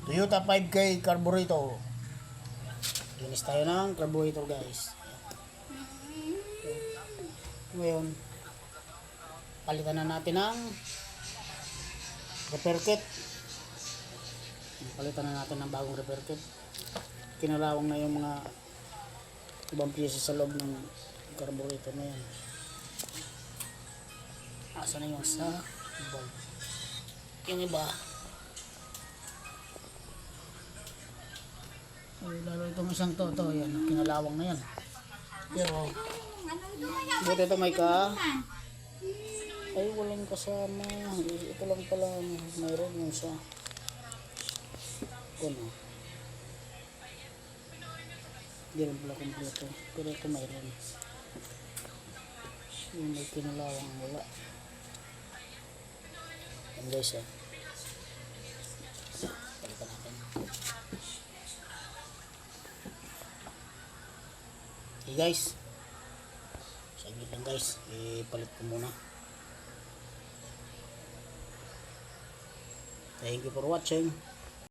Toyota 5K carburetor. Linis tayo ng carburetor guys. Ngayon, palitan na natin ng repair kit. Palitan na natin ng bagong repair kit. Kinalawang na yung mga ibang piyesa sa loob ng carburetor na yan. Asa na yung sa bulb. Yung iba, lalo itong isang to, yan, kinalawang na yan. Pero buti ito may ay walang kasama. Ito lang pala mayroon yung sa ano, hindi rin pala kompleto, pero ito mayroon yung may kinalawang wala. Yan guys, palitan natin. Okay guys, saglit lang guys, ipalit ko muna. Thank you for watching.